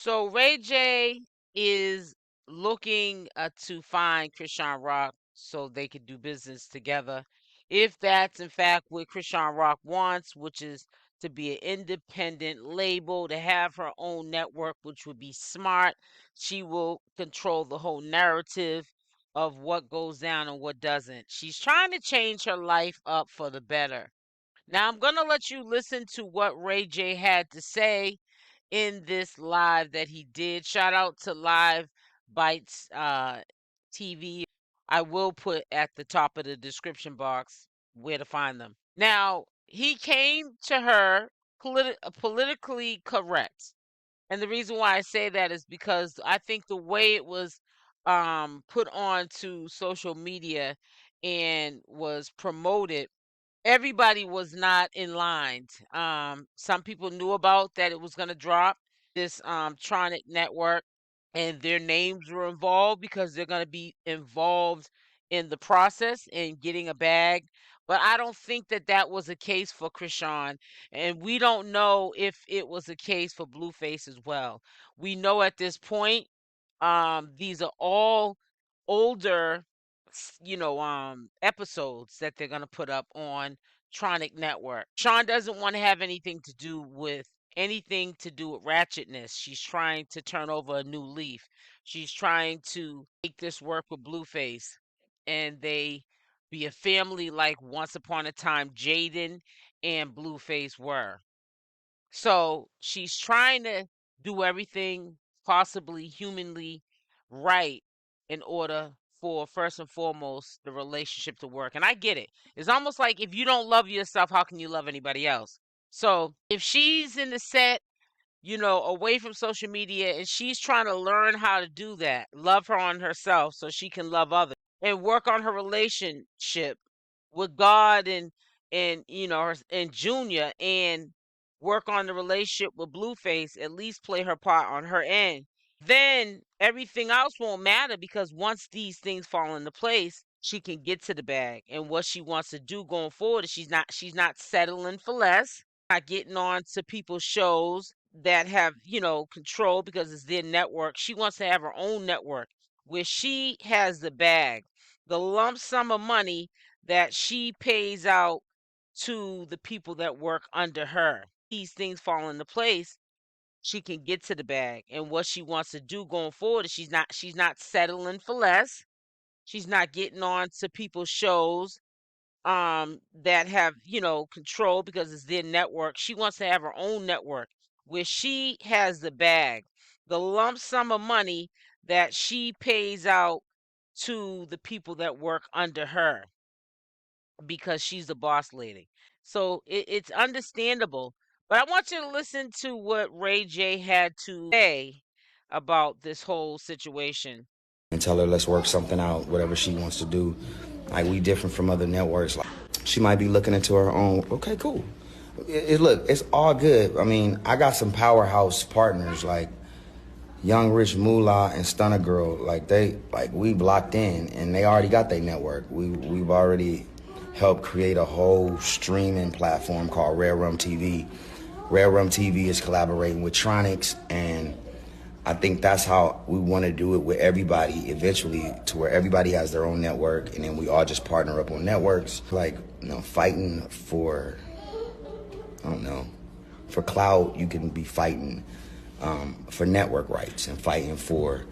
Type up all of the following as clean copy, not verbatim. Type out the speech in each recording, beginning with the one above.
So Ray J is looking to find Chrisean Rock so they could do business together. If that's in fact what Chrisean Rock wants, which is to be an independent label, to have her own network, which would be smart, she will control the whole narrative of what goes down and what doesn't. She's trying to change her life up for the better. Now I'm going to let you listen to what Ray J had to say in this live that he did. Shout out to Live Bites TV. I will put at the top of the description box where to find them. Now, he came to her politically correct. And the reason why I say that is because I think the way it was put on to social media and was promoted, everybody was not in line. Some people knew about that it was going to drop this Tronic network, and their names were involved because they're going to be involved in the process and getting a bag. But I don't think that that was a case for Chrisean, and we don't know if it was a case for Blueface as well. We know at this point, these are all older episodes that they're going to put up on Tronic Network. Sean doesn't want to have anything to do with ratchetness. She's trying to turn over a new leaf. She's trying to make this work with Blueface, and they be a family like once upon a time Jaidyn and Blueface were. So she's trying to do everything possibly humanly right in order for, first and foremost, the relationship to work. And I get it. It's almost like if you don't love yourself, how can you love anybody else? So if she's in the set, away from social media, and she's trying to learn how to do that, love her on herself so she can love others and work on her relationship with God and and Junior, and work on the relationship with Blueface, at least play her part on her end, then everything else won't matter, because once these things fall into place, she can get to the bag. And what she wants to do going forward is she's not settling for less, not getting on to people's shows that have, control because it's their network. She wants to have her own network where she has the bag, the lump sum of money that she pays out to the people that work under her. These things fall into place, she can get to the bag. And what she wants to do going forward is she's not settling for less. She's not getting on to people's shows that have, control because it's their network. She wants to have her own network where she has the bag, the lump sum of money that she pays out to the people that work under her, because she's the boss lady. So it's understandable. But I want you to listen to what Ray J had to say about this whole situation. And tell her let's work something out, whatever she wants to do. Like, we different from other networks. Like, she might be looking into her own. Okay, cool. Look, it's all good. I mean, I got some powerhouse partners like Young Rich Moolah and Stunner Girl. We've locked in, and they already got their network. We've already helped create a whole streaming platform called Rare Rum TV. Rare Rum TV is collaborating with Tronics, and I think that's how we want to do it with everybody eventually, to where everybody has their own network, and then we all just partner up on networks. Fighting for, I don't know, for clout. You can be fighting for network rights and fighting for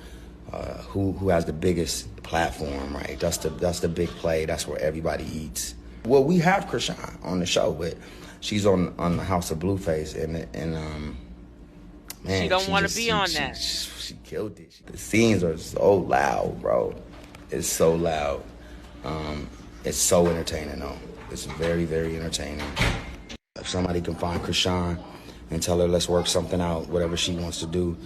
who has the biggest platform, right? That's the big play. That's where everybody eats. Well, we have Chrisean on the show, but she's on the House of Blueface, and man, She don't want to be on that. she killed it. The scenes are so loud, bro. It's so loud. It's so entertaining, though. It's very, very entertaining. If somebody can find Chrisean and tell her let's work something out, whatever she wants to do.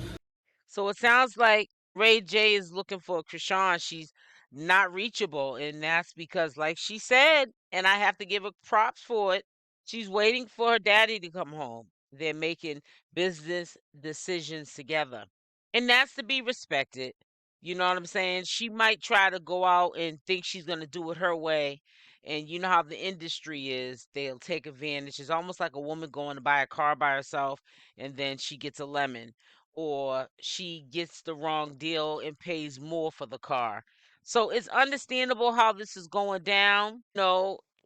So it sounds like Ray J is looking for Chrisean. She's not reachable, and that's because, like she said, and I have to give her props for it, she's waiting for her daddy to come home. They're making business decisions together, and that's to be respected. You know what I'm saying? She might try to go out and think she's going to do it her way, and you know how the industry is. They'll take advantage. It's almost like a woman going to buy a car by herself, and then she gets a lemon. or she gets the wrong deal and pays more for the car. So it's understandable how this is going down.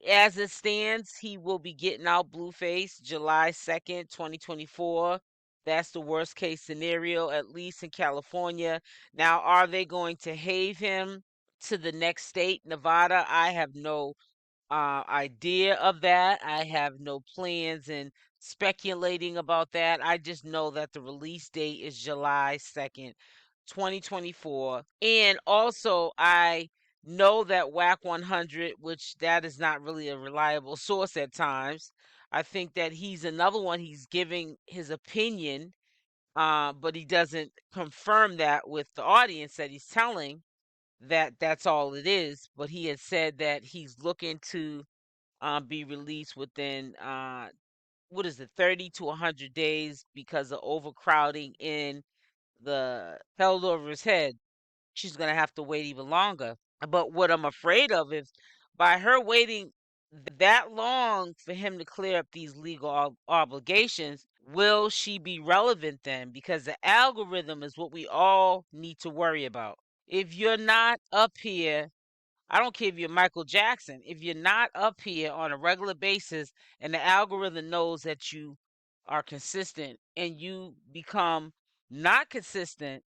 As it stands, he will be getting out Blueface July 2nd, 2024. That's the worst case scenario, at least in California. Now, are they going to have him to the next state, Nevada? I have no idea of that. I have no plans in speculating about that. I just know that the release date is July 2nd, 2024. And also, I know that WAC 100, which that is not really a reliable source at times. I think that he's another one, he's giving his opinion, but he doesn't confirm that with the audience that he's telling that that's all it is. But he had said that he's looking to be released within what is it, 30 to 100 days because of overcrowding in the held over his head. She's gonna have to wait even longer. But what I'm afraid of is by her waiting that long for him to clear up these legal obligations, will she be relevant then? Because the algorithm is what we all need to worry about. If you're not up here, I don't care if you're Michael Jackson. If you're not up here on a regular basis and the algorithm knows that you are consistent and you become not consistent,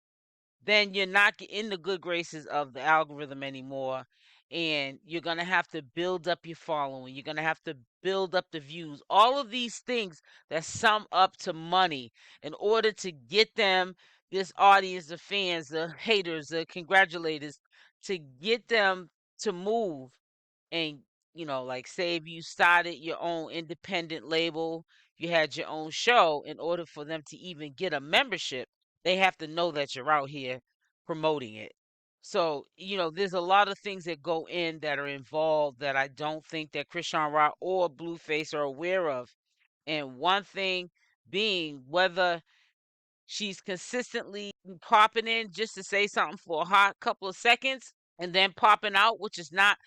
then you're not in the good graces of the algorithm anymore. And you're going to have to build up your following. You're going to have to build up the views. All of these things that sum up to money in order to get them this audience, the fans, the haters, the congratulators, to get them to move. And like, say if you started your own independent label, you had your own show, in order for them to even get a membership, they have to know that you're out here promoting it. So there's a lot of things that go in that are involved that I don't think that Chrisean Rock or Blueface are aware of. And one thing being, whether she's consistently popping in just to say something for a hot couple of seconds and then popping out, which is not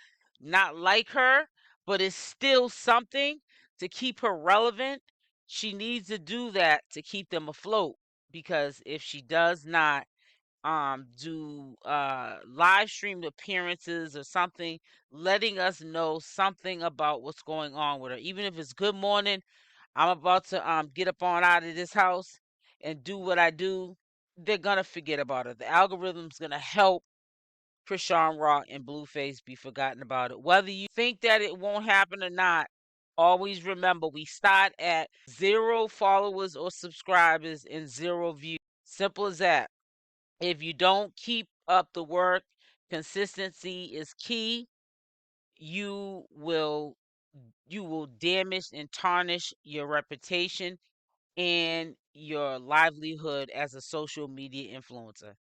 like her, but it's still something to keep her relevant. She needs to do that to keep them afloat, because if she does not do live streamed appearances or something, letting us know something about what's going on with her, even if it's good morning, I'm about to get up on out of this house and do what I do, they're gonna forget about it. The algorithm's gonna help Chrisean Rock and Blueface be forgotten about it. Whether you think that it won't happen or not, always remember we start at 0 followers or subscribers and 0 views. Simple as that. If you don't keep up the work, consistency is key. You will damage and tarnish your reputation and your livelihood as a social media influencer.